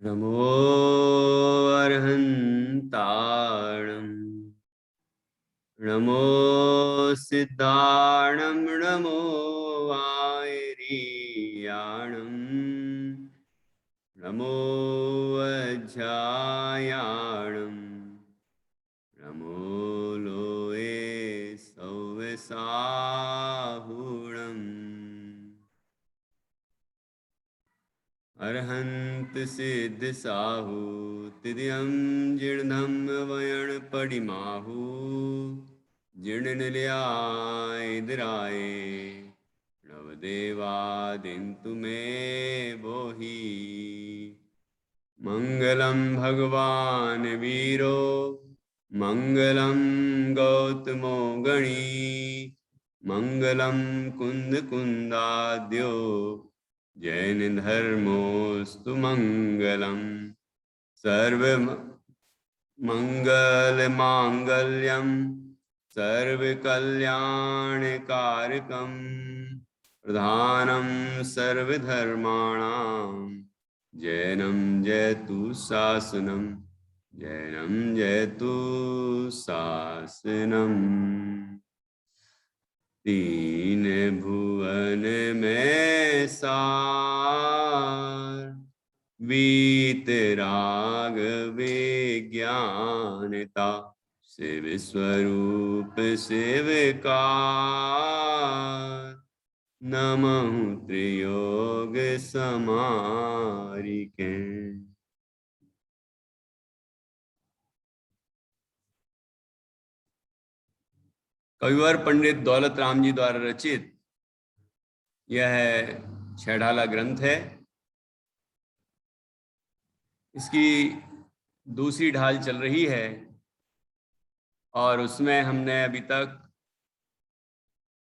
नमो अर्हन्ताणं नमो सिद्धाणं नमो वायरियाणं नमो वज्रायाणं नमो लोये सौवसाहुणम् अर्हन्त सिद्ध साहु तिर्यं जीर्णं वयण पडिमाहु जीर्ण निलयाय नवदेवादिन्तु मे बोहि मंगलम भगवान वीरो मंगलम गौतमो गणी मंगलम कुंद कुंदाद्यो जैन धर्मोस्तु मंगलम सर्व मंगल मांगल्यम सर्व कल्याण कारकम प्रधानम सर्वधर्माणां जैनम जयतु शासनम जैनम जयतु शासनम। तीन भुवन में सार वीतराग विज्ञानता शिव स्वरूप शिवकार नमः त्रियोग समारिके। कविवर पंडित दौलत राम जी द्वारा रचित यह छेढ़ाला ग्रंथ है। इसकी दूसरी ढाल चल रही है और उसमें हमने अभी तक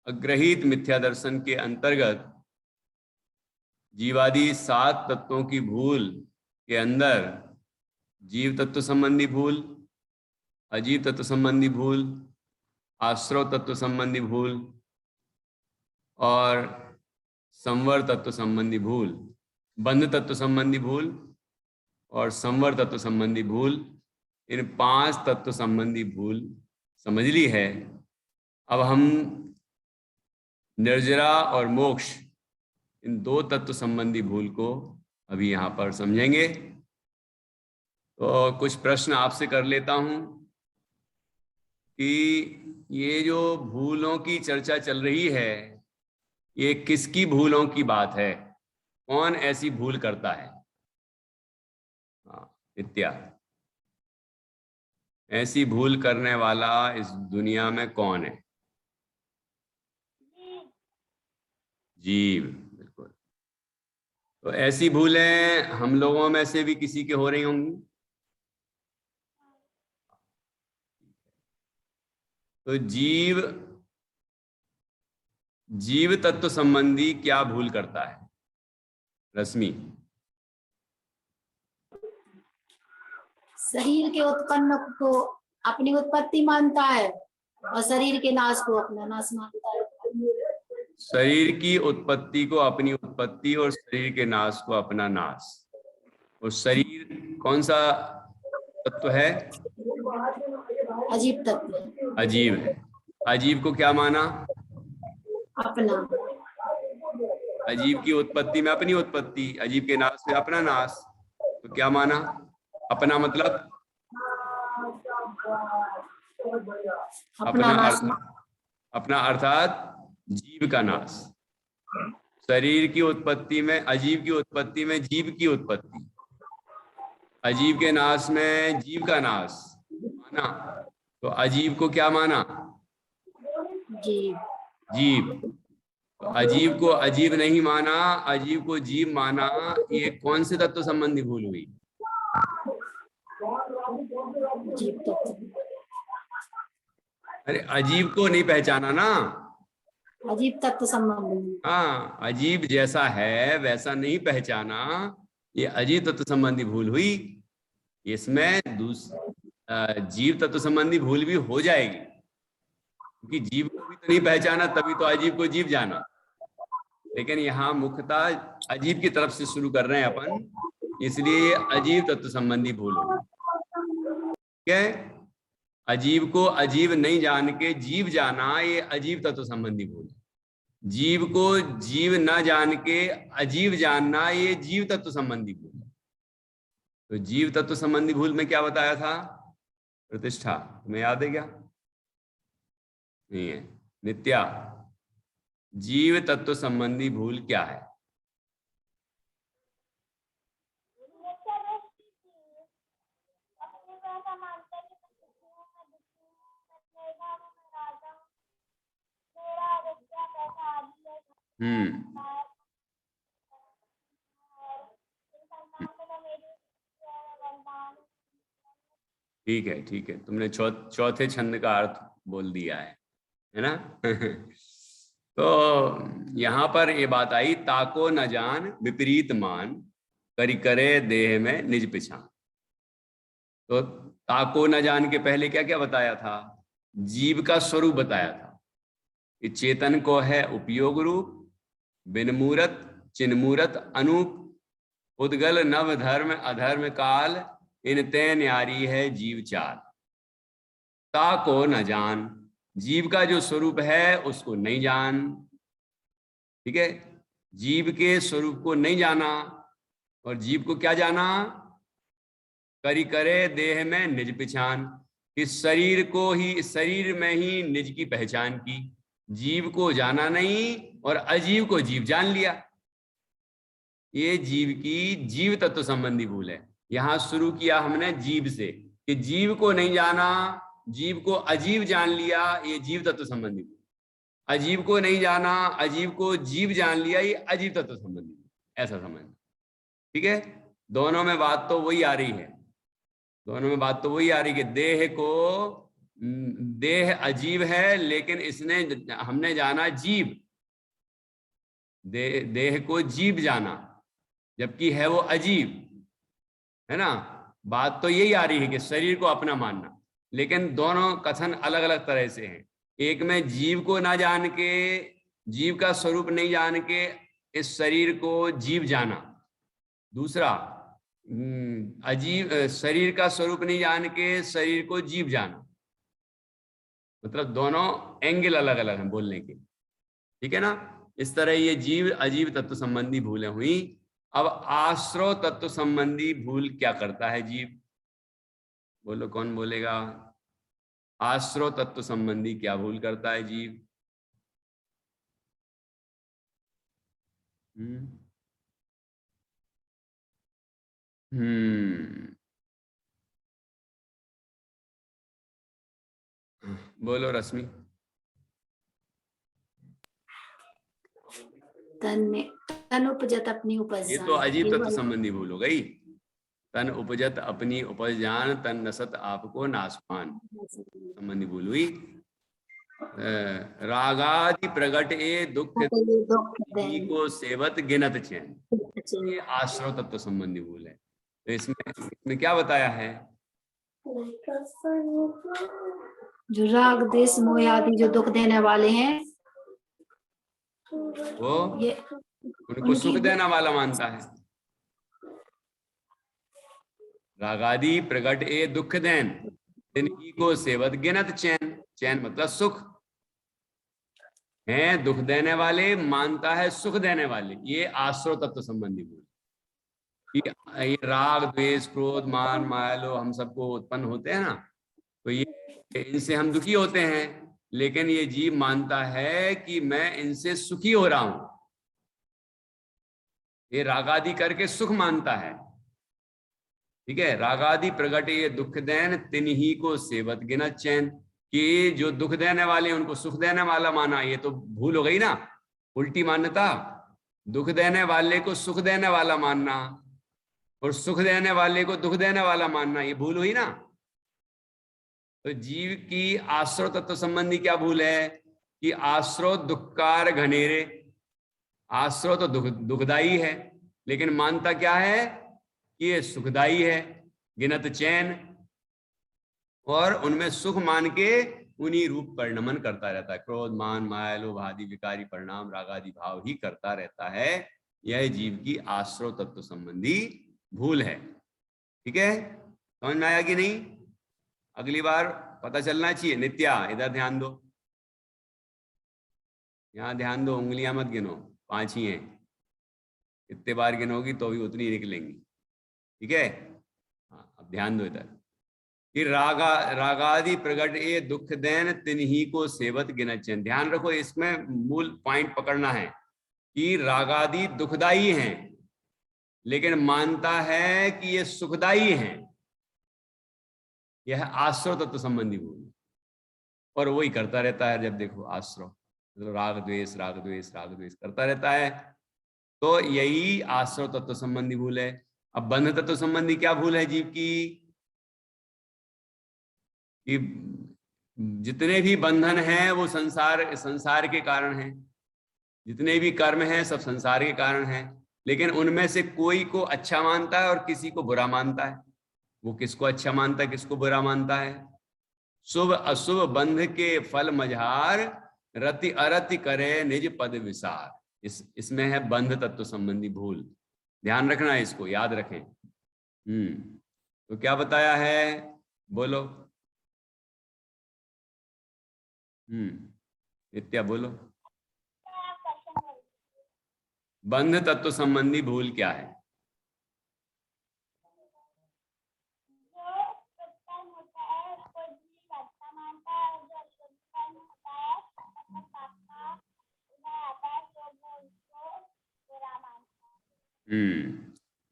अग्रहित मिथ्या दर्शन के अंतर्गत जीवादि 7 तत्वों की भूल के अंदर जीव तत्व संबंधी भूल, अजीव तत्व संबंधी भूल, आश्रव तत्व संबंधी भूल और संवर तत्व संबंधी भूल, बंध तत्व संबंधी भूल और संवर तत्व संबंधी भूल, इन 5 तत्व संबंधी भूल समझ ली है। अब हम निर्जरा और मोक्ष इन 2 तत्व संबंधी भूल को अभी यहाँ पर समझेंगे। तो कुछ प्रश्न आपसे कर लेता हूँ कि ये जो भूलों की चर्चा चल रही है, ये किसकी भूलों की बात है? कौन ऐसी भूल करता है? नित्या, ऐसी भूल करने वाला इस दुनिया में कौन है? जीव, बिल्कुल। तो ऐसी भूलें हम लोगों में से भी किसी के हो रही होंगी। तो जीव तत्व संबंधी क्या भूल करता है? रश्मि। शरीर के उत्पन्न को अपनी उत्पत्ति मानता है और शरीर के नाश को अपना नाश मानता है। शरीर की उत्पत्ति को अपनी उत्पत्ति और शरीर के नाश को अपना नाश। और शरीर कौन सा तत्व है? अजीब तत्व। अजीव है। अजीव को क्या माना? अपना। अजीव की उत्पत्ति में अपनी उत्पत्ति, अजीव के नाश में अपना नाश। तो क्या माना? अपना मतलब अपना अर्थात जीव का नाश। शरीर की उत्पत्ति में अजीव की उत्पत्ति में जीव की उत्पत्ति, अजीव के नाश में जीव का नाश माना। तो अजीव को क्या माना? जीव। तो अजीव को अजीव नहीं माना, अजीव को जीव माना। ये कौन से तत्व संबंधी भूल हुई? अरे अजीब को नहीं पहचाना ना, अजीब तत्व संबंधी। हाँ, अजीब जैसा है वैसा नहीं पहचाना, ये अजीब तत्व संबंधी भूल हुई। इसमें जीव तत्व संबंधी भूल भी हो जाएगी, क्योंकि जीव को भी तो नहीं पहचाना, तभी तो अजीब को जीव जाना। लेकिन यहाँ मुख्यतः अजीब की तरफ से शुरू कर रहे हैं अपन। इसलिए ये अजीब तत्व संबंधी भूल होगी। ठीक है, अजीब को अजीब नहीं जान के जीव जाना, ये अजीब तत्व संबंधी भूल है। जीव को जीव न जान के अजीब जानना, ये जीव तत्व संबंधी भूल है। तो जीव तत्व संबंधी भूल में क्या बताया था? प्रतिष्ठा। तुम्हें याद है क्या? नहीं है। नित्या, जीव तत्व संबंधी भूल क्या है? ठीक है, ठीक है, तुमने चौथे छंद का अर्थ बोल दिया है ना? तो यहां पर ये बात आई, ताको न जान विपरीत मान, करी करे देह में निज पिछान। तो ताको न जान के पहले क्या क्या बताया था? जीव का स्वरूप बताया था कि चेतन को है उपयोग रूप, बिनमूरत चिन्मूरत अनूप, उद्गल नव धर्म अधर्म काल, इन ते न्यारी है जीव चाल। ताको न जान, जीव का जो स्वरूप है उसको नहीं जान। ठीक है, जीव के स्वरूप को नहीं जाना, और जीव को क्या जाना? करी करे देह में निज पहचान, इस शरीर को ही, शरीर में ही निज की पहचान की। जीव को जाना नहीं और अजीव को जीव जान लिया। ये जीव की जीव तत्व संबंधी भूल है। यहां शुरू किया हमने जीव से कि जीव को नहीं जाना, जीव को अजीव जान लिया, ये जीव तत्व संबंधी भूल। अजीब को नहीं जाना, अजीब को जीव जान लिया, ये अजीब तत्व संबंधी, ऐसा समझना। ठीक है, दोनों में बात तो वही आ रही है, दोनों में बात तो वही आ रही है कि देह को, देह अजीब है लेकिन इसने, हमने जाना जीव, देह को जीव जाना, जबकि है वो अजीब, है ना? बात तो यही आ रही है कि शरीर को अपना मानना, लेकिन दोनों कथन अलग अलग तरह से हैं। एक में जीव को ना जान के, जीव का स्वरूप नहीं जान के इस शरीर को जीव जाना। दूसरा, अजीब, शरीर का स्वरूप नहीं जान के शरीर को जीव जाना। मतलब दोनों एंगल अलग अलग हैं बोलने के। ठीक है ना? इस तरह ये जीव अजीब तत्व संबंधी भूलें हुई। अब आश्रव तत्व संबंधी भूल क्या करता है जीव? बोलो, कौन बोलेगा? आश्रव तत्व संबंधी क्या भूल करता है जीव? बोलो रश्मि। तन उपजत अपनी उपज। ये तो अजीब तत्व संबंधी भूल हो गई। तन उपजत अपनी उपज जान, तन नसत आपको नासमान संबंधी भूल हुई। रागादि प्रगट ए दुख को सेवत गिनत चैन, ये आश्रव तत्व संबंधी भूल है। तो इसमें क्या बताया है? जो राग देश मोह आदि जो दुख देने वाले हैं, वो ये उनको सुख देने वाला मानता है। रागादि प्रगट ए दुख देन, तिनकी को सेवत गिनत चैन, चैन मतलब सुख है, दुख देने वाले मानता है सुख देने वाले। ये आश्रव तत्व संबंधी भूल। ये राग द्वेष क्रोध मान मायालो हम सबको उत्पन्न होते हैं ना, तो ये इनसे हम दुखी होते हैं, लेकिन ये जीव मानता है कि मैं इनसे सुखी हो रहा हूं। ये रागादि करके सुख मानता है। ठीक है, रागादि प्रगट ये दुख देन, तिन्ही को सेवत गिनत चैन, कि जो दुख देने वाले उनको सुख देने वाला माना। ये तो भूल हो गई ना, उल्टी मान्यता। दुख देने वाले को सुख देने वाला मानना और सुख देने वाले को दुख देने वाला मानना, ये भूल हुई ना। तो जीव की आश्रव तत्व संबंधी क्या भूल है कि आश्रव दुखकार घनेरे, आश्रव तो दुखदाई है, लेकिन मानता क्या है कि ये सुखदाई है, गिनत चैन, और उनमें सुख मान के उन्हीं रूप पर नमन करता रहता है। क्रोध मान माया लोभ आदि विकारी परिणाम रागादि भाव ही करता रहता है। यह जीव की आश्रव तत्व संबंधी भूल है। ठीक है, समझ में आया कि नहीं? अगली बार पता चलना चाहिए। नित्या इधर ध्यान दो, यहाँ ध्यान दो, उंगलियां मत गिनो, 5 ही हैं। कितने बार गिनोगी तो भी उतनी निकलेंगी। ठीक है, हाँ अब ध्यान दो इधर कि रागादि प्रगट ए दुख देन तिन्ही को सेवत गिनचन। ध्यान रखो, इसमें मूल पॉइंट पकड़ना है कि रागादि दुखदाई हैं, लेकिन मानता है कि ये सुखदाई हैं। यह आश्रव तत्व संबंधी भूल, और वही करता रहता है। जब देखो आश्रव मतलब राग द्वेष राग द्वेष राग द्वेष करता रहता है, तो यही आश्रव तत्व संबंधी भूल है। अब बंध तत्व संबंधी क्या भूल है जीव की? कि जितने भी बंधन हैं वो संसार के कारण हैं। जितने भी कर्म हैं सब संसार के कारण हैं, लेकिन उनमें से कोई को अच्छा मानता है और किसी को बुरा मानता है। वो किसको अच्छा मानता है, किसको बुरा मानता है? शुभ अशुभ बंध के फल मझार, रति अरति करे निज पद विसार। इसमें है बंध तत्व संबंधी भूल। ध्यान रखना है, इसको याद रखें। तो क्या बताया है, बोलो। नित्या बोलो, बंध तत्व संबंधी भूल क्या है?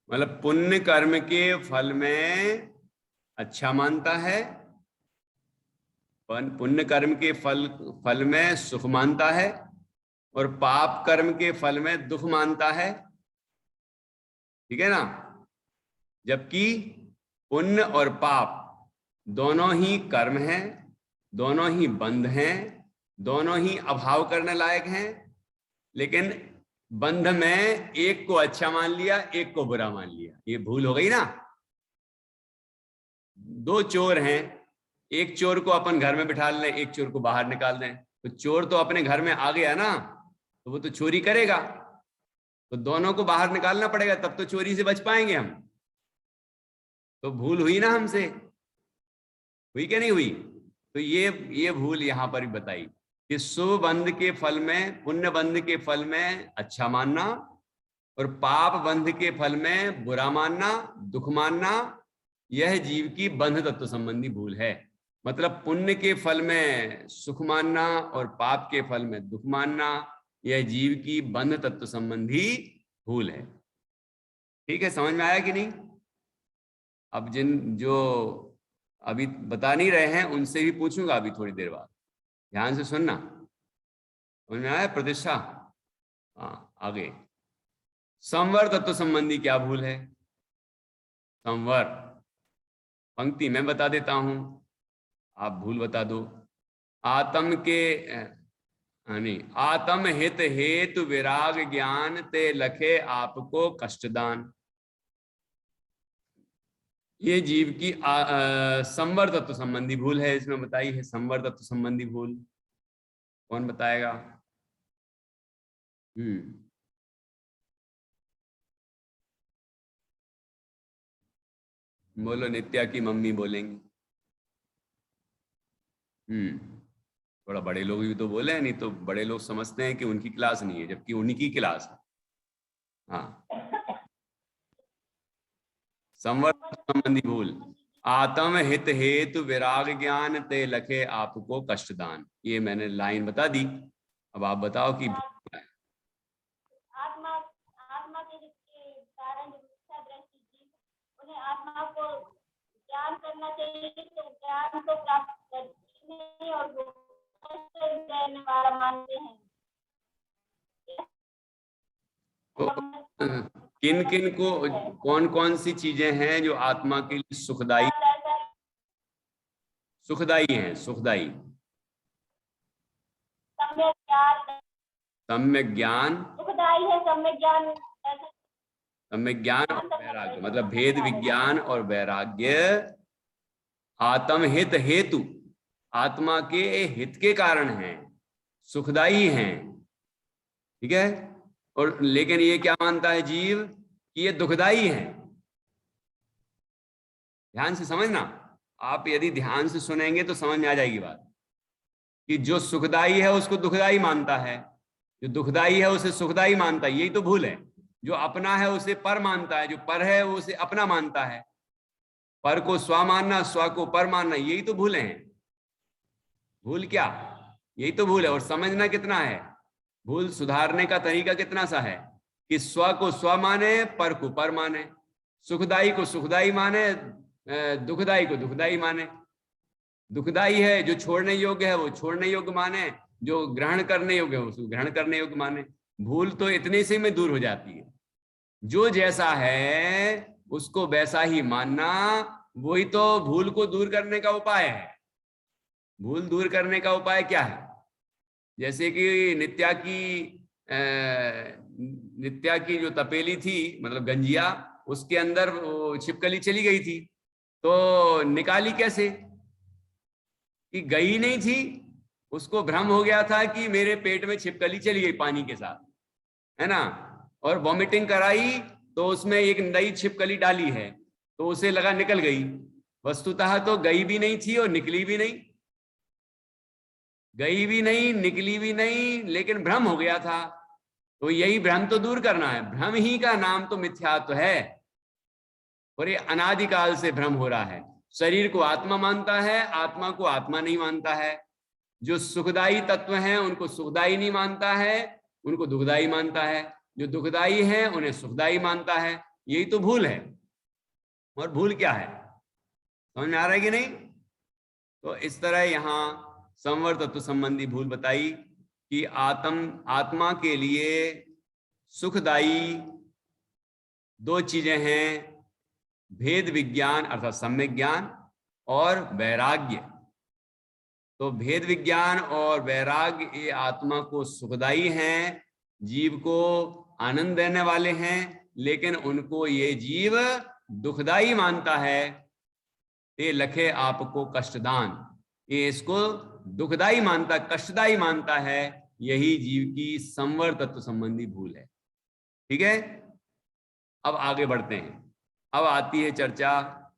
मतलब पुण्य कर्म के फल में अच्छा मानता है, पुण्य कर्म के फल में सुख मानता है, और पाप कर्म के फल में दुख मानता है। ठीक है ना? जबकि पुण्य और पाप दोनों ही कर्म हैं, दोनों ही बंध हैं, दोनों ही अभाव करने लायक हैं, लेकिन बंध में एक को अच्छा मान लिया, एक को बुरा मान लिया। ये भूल हो गई ना। 2 चोर हैं, एक चोर को अपन घर में बिठा लें, एक चोर को बाहर निकाल दें, तो चोर तो अपने घर में आ गया ना, तो वो तो चोरी करेगा। तो दोनों को बाहर निकालना पड़ेगा, तब तो चोरी से बच पाएंगे हम। तो भूल हुई ना हमसे, हुई क्या नहीं हुई? तो ये भूल यहां पर भी बताई कि शुभ बंध के फल में, पुण्य बंध के फल में अच्छा मानना, और पाप बंध के फल में बुरा मानना, दुख मानना, यह जीव की बंध तत्व संबंधी भूल है। मतलब पुण्य के फल में सुख मानना और पाप के फल में दुख मानना, यह जीव की बंध तत्व संबंधी भूल है। ठीक है, समझ में आया कि नहीं? अब जो अभी बता नहीं रहे हैं उनसे भी पूछूंगा अभी थोड़ी देर बाद, ध्यान से सुनना। समझ में आया प्रतिष्ठा? हाँ, आगे संवर तत्व संबंधी क्या भूल है? संवर पंक्ति मैं बता देता हूं, आप भूल बता दो। आत्म के नहीं, आत्म हित हेतु विराग ज्ञान ते लखे आपको कष्टदान। ये जीव की संवर तत्व संबंधी भूल है। इसमें बताई है संवर तत्व संबंधी भूल। कौन बताएगा? बोलो, नित्या की मम्मी बोलेंगी। थोड़ा बड़े लोग भी तो बोले, नहीं तो बड़े लोग समझते हैं कि उनकी क्लास नहीं है, जबकि उन्हीं की क्लास है। हाँ, संवर संबंधी भूल, आत्म हित हेतु विराग ज्ञान ते लखे आपको कष्टदान। ये मैंने लाइन बता दी, अब आप बताओ कि आत्मा के कारण उन्हें आत्मा को ज्ञान करना चाहिए, तो ज्ञान को प्राप्त करने और देने वाला मानते हैं। तो किन किन को, कौन कौन सी चीजें हैं जो आत्मा के लिए सुखदाई हैं? सुखदाई सम्यक ज्ञान, सुखदाई है सम्यक ज्ञान। सम्यक ज्ञान और वैराग्य, मतलब भेद विज्ञान और वैराग्य आत्महित हेतु, आत्मा के हित के कारण हैं, सुखदाई हैं। ठीक है? और लेकिन ये क्या मानता है जीव कि ये दुखदाई है। ध्यान से समझना, आप यदि ध्यान से सुनेंगे तो समझ में आ जाएगी बात कि जो सुखदाई है उसको दुखदाई मानता है, जो दुखदाई है उसे सुखदाई मानता है, यही तो भूल है। जो अपना है उसे पर मानता है, जो पर है वो उसे अपना मानता है। पर को स्व मानना, स्व को पर मानना, यही तो भूले हैं। भूल क्या, यही तो भूल है। और समझना कितना है, भूल सुधारने का तरीका कितना सा है कि स्व को स्व माने, पर को पर माने, सुखदाई को सुखदाई माने, दुखदाई को दुखदाई माने। दुखदाई है जो छोड़ने योग्य है वो छोड़ने योग्य माने, जो ग्रहण करने योग्य है उसको ग्रहण करने योग्य माने। भूल तो इतने से में दूर हो जाती है। जो जैसा है उसको वैसा ही मानना, वही तो भूल को दूर करने का उपाय है। भूल दूर करने का उपाय क्या है? जैसे कि नित्या की जो तपेली थी, मतलब गंजिया, उसके अंदर वो छिपकली चली गई थी, तो निकाली कैसे? कि गई नहीं थी, उसको भ्रम हो गया था कि मेरे पेट में छिपकली चली गई पानी के साथ, है ना, और वॉमिटिंग कराई तो उसमें एक नई छिपकली डाली है, तो उसे लगा निकल गई। वस्तुतः तो गई भी नहीं थी और निकली भी नहीं, गई भी नहीं निकली भी नहीं, लेकिन भ्रम हो गया था। तो यही भ्रम तो दूर करना है। भ्रम ही का नाम तो मिथ्यात्व है, और ये अनादिकाल से भ्रम हो रहा है। शरीर को आत्मा मानता है, आत्मा को आत्मा नहीं मानता है। जो सुखदाई तत्व हैं उनको सुखदाई नहीं मानता है, उनको दुखदाई मानता है। जो दुखदाई है उन्हें सुखदाई मानता है। यही तो भूल है। और भूल क्या है, समझ में आ रहा है कि नहीं? तो इस तरह यहां संवर तत्व संबंधी भूल बताई कि आत्मा के लिए सुखदाई दो चीजें हैं, भेद विज्ञान अर्थात सम्यक ज्ञान और वैराग्य। तो भेद विज्ञान और वैराग्य ये आत्मा को सुखदाई हैं, जीव को आनंद देने वाले हैं, लेकिन उनको ये जीव दुखदाई मानता है। ये लखे आपको कष्टदान, ये इसको दुखदाई मानता, कष्टदाई मानता है। यही जीव की संवर तत्व संबंधी भूल है। ठीक है, अब आगे बढ़ते हैं। अब आती है चर्चा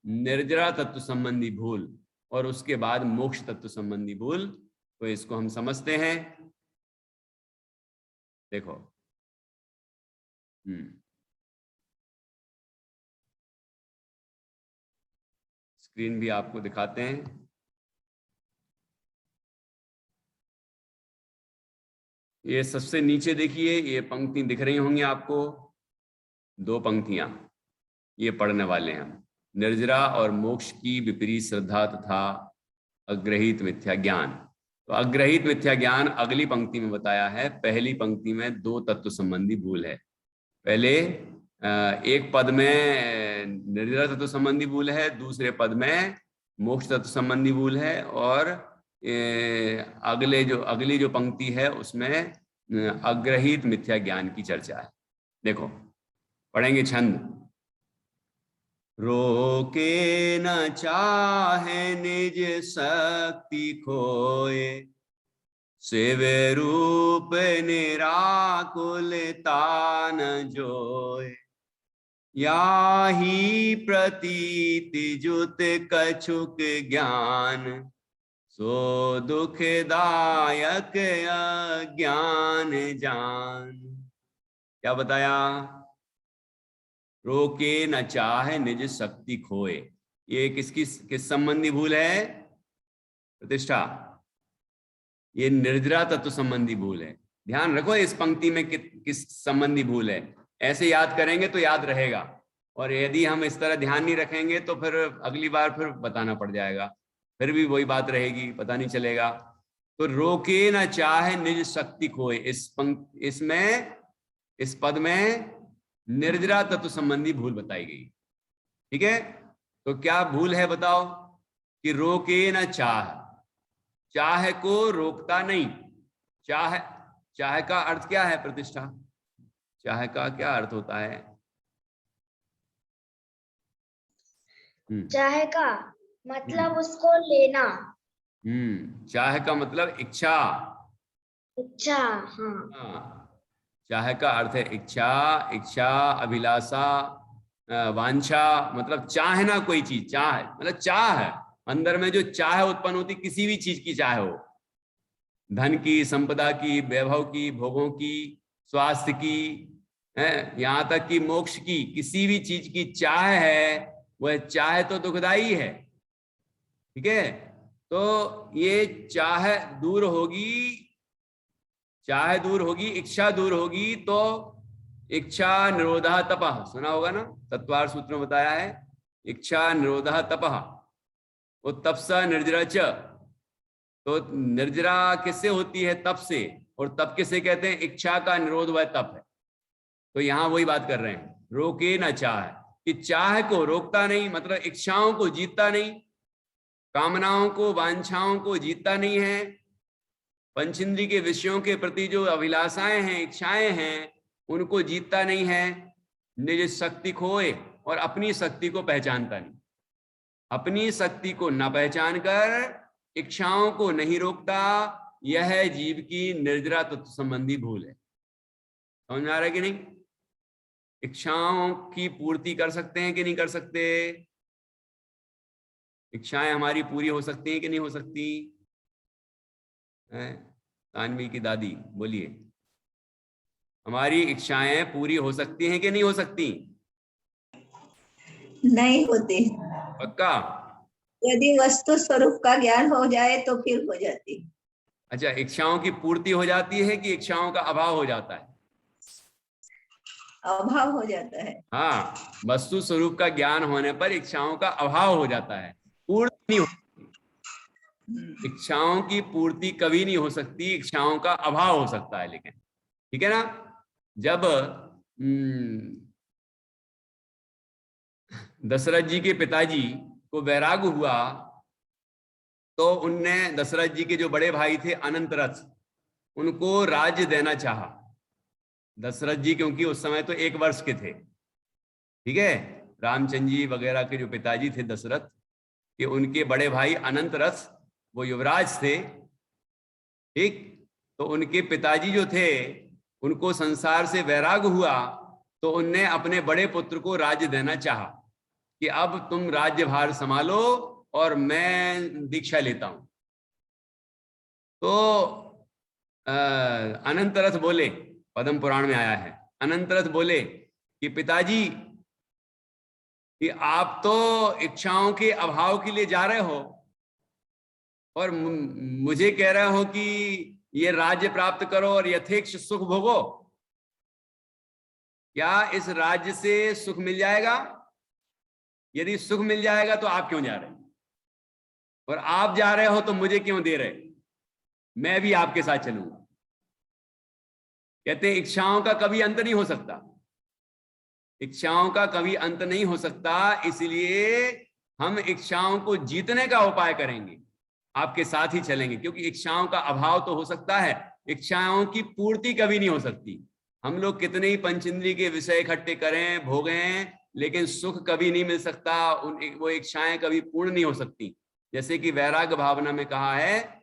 निर्जरा तत्व संबंधी भूल, और उसके बाद मोक्ष तत्व संबंधी भूल। तो इसको हम समझते हैं। देखो, स्क्रीन भी आपको दिखाते हैं। ये सबसे नीचे देखिए, ये पंक्ति दिख रही होंगी आपको, दो पंक्तियां, ये पढ़ने वाले हैं हम। निर्जरा और मोक्ष की विपरीत श्रद्धा तथा अग्रहित मिथ्या ज्ञान। तो अग्रहित मिथ्या ज्ञान अगली पंक्ति में बताया है। पहली पंक्ति में दो तत्व संबंधी भूल है। पहले एक पद में निर्जरा तत्व संबंधी भूल है, दूसरे पद में मोक्ष तत्व संबंधी भूल है, और अगली जो पंक्ति है उसमें अग्रहित मिथ्या ज्ञान की चर्चा है। देखो, पढ़ेंगे छंद। रोके न चाहे निज शक्ति खोए, शिव रूप निराकुलता न जोए। याही प्रतीति जुत कछुक ज्ञान, सो दुखदायक अज्ञान जान। क्या बताया? रोके न चाहे निज शक्ति खोए, ये किस संबंधी भूल है? प्रतिष्ठा, ये निर्जरा तत्व संबंधी भूल है। ध्यान रखो इस पंक्ति में किस संबंधी भूल है। ऐसे याद करेंगे तो याद रहेगा, और यदि हम इस तरह ध्यान नहीं रखेंगे तो फिर अगली बार फिर बताना पड़ जाएगा, फिर भी वही बात रहेगी, पता नहीं चलेगा। तो रोके न चाहे निज शक्ति खोए, इस पद में निर्जरा तत्व संबंधी भूल बताई गई। ठीक है, तो क्या भूल है बताओ? कि रोके न चाह को रोकता नहीं। चाह का अर्थ क्या है प्रतिष्ठा? चाह का क्या अर्थ होता है? चाह का मतलब उसको लेना। चाह का मतलब इच्छा। हाँ। चाह का अर्थ है इच्छा, अभिलाषा, वांछा मतलब चाहना, कोई चीज चाह मतलब चाह है, अंदर में जो चाह उत्पन्न होती, किसी भी चीज की चाह हो, धन की, संपदा की, वैभव की, भोगों की, स्वास्थ्य की, है यहाँ तक कि मोक्ष की, किसी भी चीज की चाह है, वह चाह तो दुखदाई है। ठीक है, तो ये चाह दूर होगी, चाह दूर होगी, इच्छा दूर होगी, तो इच्छा निरोधा तपः, सुना होगा ना, तत्वार सूत्र में बताया है, इच्छा निरोधा तपः, वो तपसा निर्जरा च, तो निर्जरा किससे होती है? तप से, और तप किसे कहते हैं? इच्छा का निरोध वह तप है। तो यहां वही बात कर रहे हैं, रोके न चाह, कि चाह को रोकता नहीं, मतलब इच्छाओं को जीतता नहीं, कामनाओं को, वांछाओं को जीतता नहीं है, पंचेंद्रिय के विषयों के प्रति जो अभिलाषाएं हैं, इच्छाएं हैं, उनको जीतता नहीं है, निज शक्ति खोए, और अपनी शक्ति को पहचानता नहीं, अपनी शक्ति को न पहचान कर इच्छाओं को नहीं रोकता, यह जीव की निर्जरा तत्व संबंधी भूल है। समझ में आ रहा है कि नहीं? इच्छाओं की पूर्ति कर सकते हैं कि नहीं कर सकते? इच्छाएं हमारी पूरी हो सकती हैं कि नहीं हो सकती? तानवी की दादी बोलिए, हमारी इच्छाएं पूरी हो सकती हैं कि नहीं हो सकती? नहीं होती। पक्का? यदि वस्तु स्वरूप का ज्ञान हो जाए तो फिर हो जाती। अच्छा, इच्छाओं की पूर्ति हो जाती है कि इच्छाओं का अभाव हो जाता है? अभाव हो जाता है। हाँ, वस्तु स्वरूप का ज्ञान होने पर इच्छाओं का अभाव हो जाता है, पूर्ति नहीं हो सकती। इच्छाओं की पूर्ति कभी नहीं हो सकती, इच्छाओं का अभाव हो सकता है। लेकिन ठीक है ना, जब दशरथ जी के पिताजी को वैराग हुआ, तो उनने दशरथ जी के जो बड़े भाई थे अनंत रथ, उनको राज्य देना चाहा। दशरथ जी क्योंकि उस समय तो 1 वर्ष के थे, ठीक है, रामचंद्र जी वगैरह के जो पिताजी थे दशरथ के, उनके बड़े भाई अनंत रथ वो युवराज थे। ठीक, तो उनके पिताजी जो थे उनको संसार से वैराग हुआ, तो उनने अपने बड़े पुत्र को राज्य देना चाहा कि अब तुम राज्यभार संभालो और मैं दीक्षा लेता हूं। तो अनंतरथ बोले, पद्म पुराण में आया है, अनंतरथ बोले कि पिताजी कि आप तो इच्छाओं के अभाव के लिए जा रहे हो और मुझे कह रहे हो कि ये राज्य प्राप्त करो और यथेच्छ सुख भोगो। क्या इस राज्य से सुख मिल जाएगा? यदि सुख मिल जाएगा तो आप क्यों जा रहे हैं? और आप जा रहे हो तो मुझे क्यों दे रहे? मैं भी आपके साथ चलूंगा। कहते हैं इच्छाओं का कभी अंत नहीं हो सकता, इच्छाओं का कभी अंत नहीं हो सकता, इसलिए हम इच्छाओं को जीतने का उपाय करेंगे, आपके साथ ही चलेंगे, क्योंकि इच्छाओं का अभाव तो हो सकता है, इच्छाओं की पूर्ति कभी नहीं हो सकती। हम लोग कितने ही पंचेंद्रिय के विषय इकट्ठे करें, भोगें, लेकिन सुख कभी नहीं मिल सकता, वो इच्छाएं कभी पूर्ण नहीं हो सकती। जैसे कि वैराग्य भावना में कहा है,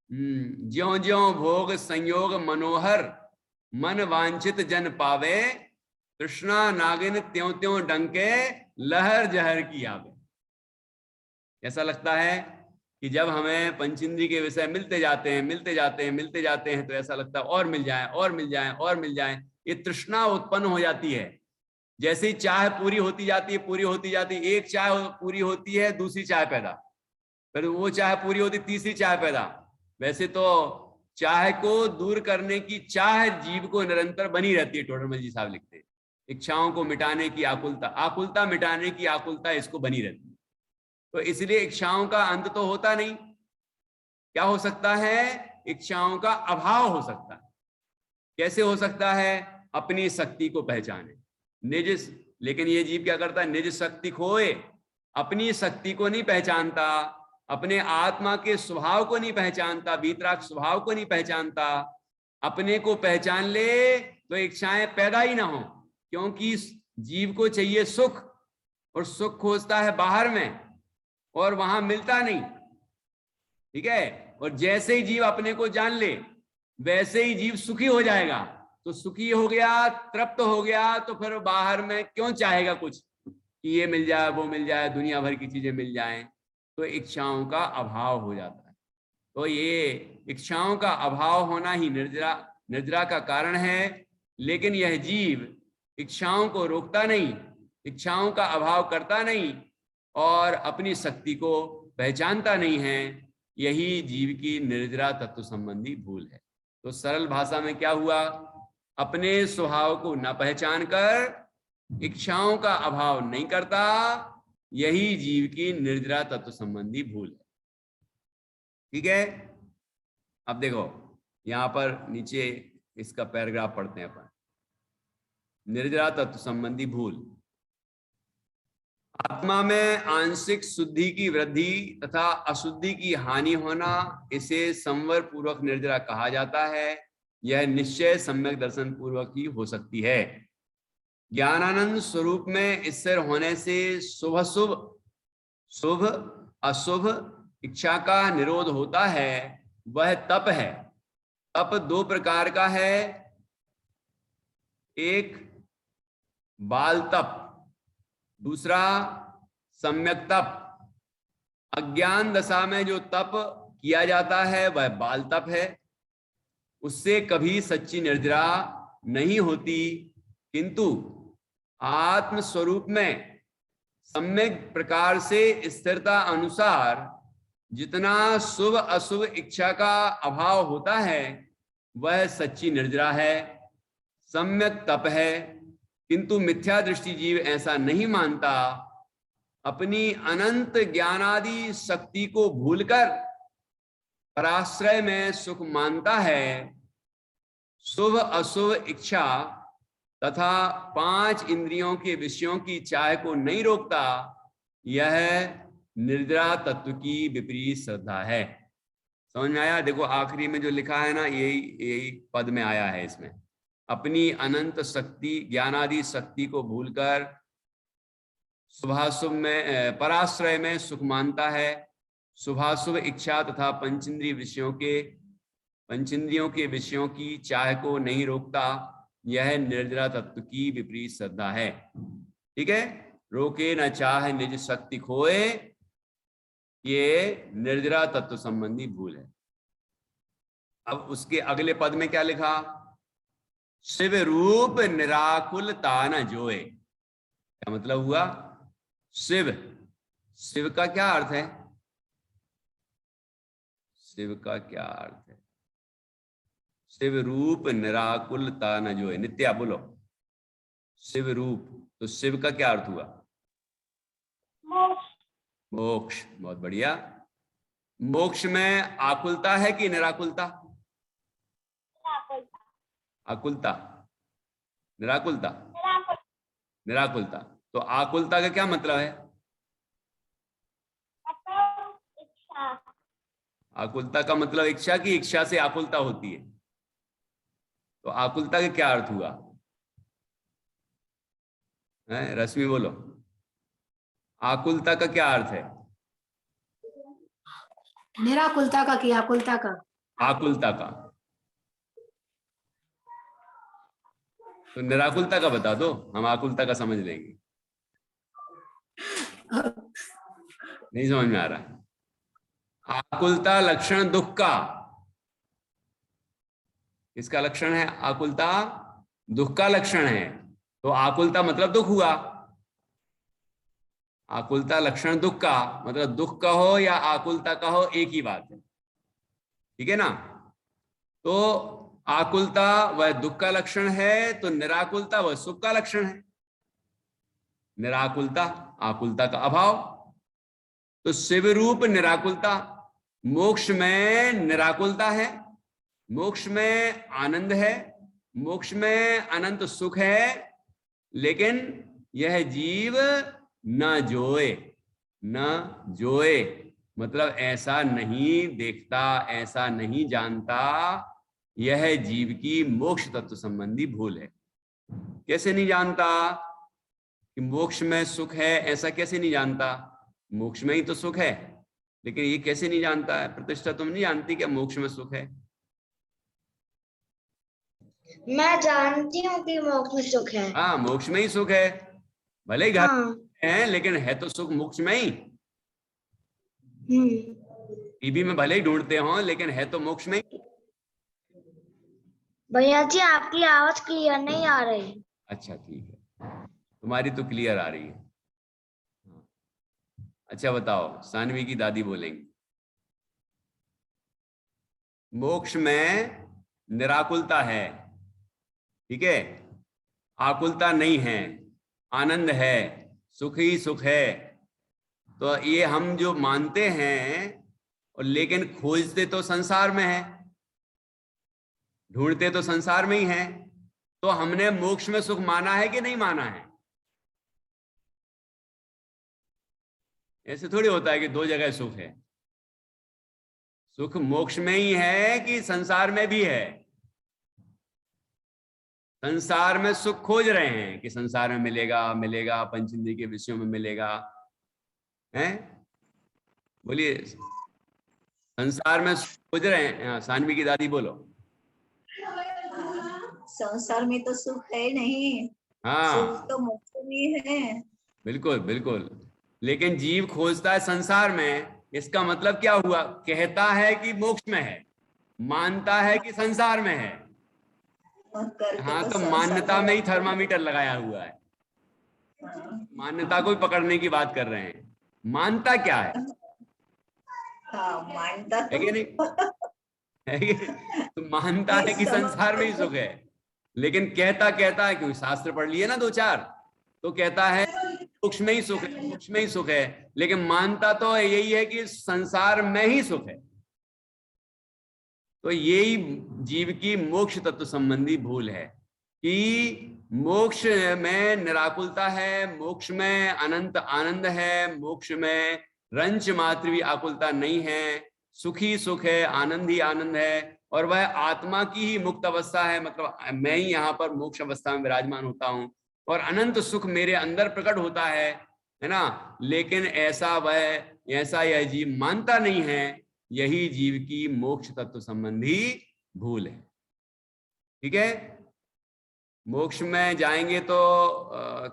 ज्यों ज्यों भोग संयोग मनोहर, मन वांछित जन पावे, कृष्णा नागिन त्यों त्यों डंके, लहर जहर की आवे। ऐसा लगता है कि जब हमें पंचेंद्रिय के विषय मिलते जाते हैं, मिलते जाते हैं, मिलते जाते हैं, तो ऐसा लगता है और मिल जाए, और मिल जाए, और मिल जाए। ये तृष्णा उत्पन्न हो जाती है। जैसे ही चाह पूरी होती जाती है, पूरी होती जाती है, एक चाह पूरी होती है, दूसरी चाह पैदा, फिर वो चाह पूरी होती, तीसरी चाह पैदा। वैसे तो चाह को दूर करने की चाह जीव को निरंतर बनी रहती है। टोडरमल जी साहब लिखते हैं, इच्छाओं को मिटाने की आकुलता, आकुलता मिटाने की आकुलता इसको बनी रहती है। तो इसलिए इच्छाओं का अंत तो होता नहीं। क्या हो सकता है? इच्छाओं का अभाव हो सकता है। कैसे हो सकता है? अपनी शक्ति को पहचाने, निज, लेकिन ये जीव क्या करता है? निज शक्ति खोए, अपनी शक्ति को नहीं पहचानता, अपने आत्मा के स्वभाव को नहीं पहचानता, भीतराग स्वभाव को नहीं पहचानता। अपने को पहचान ले तो इच्छाएं पैदा ही ना हो, क्योंकि जीव को चाहिए सुख, और सुख खोजता है बाहर में, और वहां मिलता नहीं। ठीक है, और जैसे ही जीव अपने को जान ले, वैसे ही जीव सुखी हो जाएगा। तो सुखी हो गया, तृप्त हो गया, तो फिर बाहर में क्यों चाहेगा कुछ? कि ये मिल जाए, वो मिल जाए, दुनिया भर की चीजें मिल जाएं, तो इच्छाओं का अभाव हो जाता है। तो ये इच्छाओं का अभाव होना ही निर्जरा का कारण है। लेकिन यह जीव इच्छाओं को रोकता नहीं, इच्छाओं का अभाव करता नहीं और अपनी शक्ति को पहचानता नहीं है। यही जीव की निर्जरा तत्व संबंधी भूल है। तो सरल भाषा में क्या हुआ, अपने स्वभाव को न पहचान कर इच्छाओं का अभाव नहीं करता, यही जीव की निर्जरा तत्व संबंधी भूल है। ठीक है, अब देखो यहां पर नीचे इसका पैराग्राफ पढ़ते हैं अपन। निर्जरा तत्व संबंधी भूल, आत्मा में आंशिक शुद्धि की वृद्धि तथा अशुद्धि की हानि होना, इसे संवर पूर्वक निर्जरा कहा जाता है। यह निश्चय सम्यक दर्शन पूर्वक ही हो सकती है। ज्ञानानंद स्वरूप में स्थिर होने से शुभ शुभ अशुभ इच्छा का निरोध होता है, वह तप है। तप दो प्रकार का है, एक बाल तप, दूसरा सम्यक तप। अज्ञान दशा में जो तप किया जाता है वह बाल तप है, उससे कभी सच्ची निर्जरा नहीं होती। किंतु आत्म स्वरूप में सम्यक प्रकार से स्थिरता अनुसार जितना शुभ अशुभ इच्छा का अभाव होता है वह सच्ची निर्जरा है, सम्यक तप है। किंतु मिथ्या दृष्टि जीव ऐसा नहीं मानता, अपनी अनंत ज्ञानादि शक्ति को भूलकर पराश्रय में सुख मानता है। शुभ अशुभ इच्छा तथा 5 इंद्रियों के विषयों की चाह को नहीं रोकता, यह निर्जरा तत्व की विपरीत श्रद्धा है। समझ में आया? देखो आखिरी में जो लिखा है ना, यही पद में आया है इसमें, अपनी अनंत शक्ति ज्ञानादि शक्ति को भूलकर शुभाशुभ में पराश्रय में सुख मानता है। शुभाशुभ इच्छा तथा पंचेंद्रियों के विषयों की चाह को नहीं रोकता, यह निर्जरा तत्व की विपरीत श्रद्धा है। ठीक है, रोके न चाहे निज शक्ति खोए, ये निर्जरा तत्व संबंधी भूल है। अब उसके अगले पद में क्या लिखा, शिव रूप निराकुलता न जोए। क्या मतलब हुआ? शिव का क्या अर्थ है? शिव का क्या अर्थ है? शिव रूप निराकुलता न जोए। नित्या बोलो, शिव रूप, तो शिव का क्या अर्थ हुआ? मोक्ष। बहुत बढ़िया। मोक्ष में आकुलता है कि निराकुलता? आकुलता, निराकुलता? निराकुलता। तो आकुलता का क्या मतलब है? आकुलता का मतलब इच्छा की, इच्छा से आकुलता होती है। तो आकुलता का क्या अर्थ हुआ? रश्मि बोलो, आकुलता का क्या अर्थ है? निराकुलता का कि आकुलता का? आकुलता का। तो निराकुलता का बता दो, हम आकुलता का समझ लेंगे। नहीं समझ में आ रहा? आकुलता लक्षण दुख का, इसका लक्षण है आकुलता, दुख का लक्षण है। तो आकुलता मतलब दुख हुआ। आकुलता लक्षण दुख का मतलब दुख का हो या आकुलता का हो, एक ही बात है। ठीक है ना? तो आकुलता वह दुख का लक्षण है, तो निराकुलता वह सुख का लक्षण है। निराकुलता, आकुलता का अभाव। तो शिव रूप निराकुलता, मोक्ष में निराकुलता है, मोक्ष में आनंद है, मोक्ष में अनंत सुख है, लेकिन यह जीव न जोए। न जोए मतलब ऐसा नहीं देखता, ऐसा नहीं जानता। यह जीव की मोक्ष तत्व संबंधी भूल है। कैसे नहीं जानता कि मोक्ष में सुख है? ऐसा कैसे नहीं जानता? मोक्ष में ही तो सुख है, लेकिन ये कैसे नहीं जानता है? प्रतिष्ठा, तुम नहीं जानती क्या मोक्ष में सुख है? मैं जानती हूँ कि मोक्ष में सुख है। हाँ, मोक्ष में ही सुख है। भले ही घर है, लेकिन है तो सुख मोक्ष में ही। हम्म। टीवी में भले ही ढूंढते हो, लेकिन है तो मोक्ष में ही। भैया जी आपकी आवाज क्लियर नहीं आ रही। अच्छा ठीक है, तुम्हारी तो क्लियर आ रही है। अच्छा बताओ, सानवी की दादी बोलेंगी। मोक्ष में निराकुलता है, ठीक है, आकुलता नहीं है, आनंद है, सुख ही सुख है। तो ये हम जो मानते हैं, और लेकिन खोजते तो संसार में है, ढूंढते तो संसार में ही है। तो हमने मोक्ष में सुख माना है कि नहीं माना है? ऐसे थोड़ी होता है कि दो जगह सुख है। सुख मोक्ष में ही है कि संसार में भी है? संसार में सुख खोज रहे हैं कि संसार में मिलेगा, मिलेगा, पंचेंद्रिय के विषयों में मिलेगा, हैं? बोलिए, संसार में सुख खोज रहे हैं। हाँ, सानवी की दादी बोलो। संसार में तो सुख है नहीं, सुख हाँ तो मोक्ष में है। बिल्कुल बिल्कुल, लेकिन जीव खोजता है संसार में। इसका मतलब क्या हुआ? कहता है कि मोक्ष में है, मानता है कि संसार में है। करके हाँ, तो संसार मान्यता में ही रहते हैं। थर्मामीटर लगाया हुआ है। हाँ, मान्यता को ही पकड़ने की बात कर रहे हैं। मानता क्या है हाँ, मानता है कि तो नहीं? है कि? तो मानता ये है कि संसार में ही सुख है, लेकिन कहता कहता है, क्योंकि शास्त्र पढ़ लिए ना दो चार, तो कहता है मोक्ष में ही सुख है, मोक्ष में ही सुख है, लेकिन मानता तो यही है कि संसार में ही सुख है। तो यही जीव की मोक्ष तत्व संबंधी भूल है कि मोक्ष में निराकुलता है, मोक्ष में अनंत आनंद है, मोक्ष में रंच मात्र भी आकुलता नहीं है, सुखी सुख है, आनंद ही आनंद है, और वह आत्मा की ही मुक्त अवस्था है। मतलब मैं ही यहाँ पर मोक्ष अवस्था में विराजमान होता हूँ और अनंत सुख मेरे अंदर प्रकट होता है ना। लेकिन ऐसा यह जीव मानता नहीं है। यही जीव की मोक्ष तत्व संबंधी भूल है, ठीक है। मोक्ष में जाएंगे तो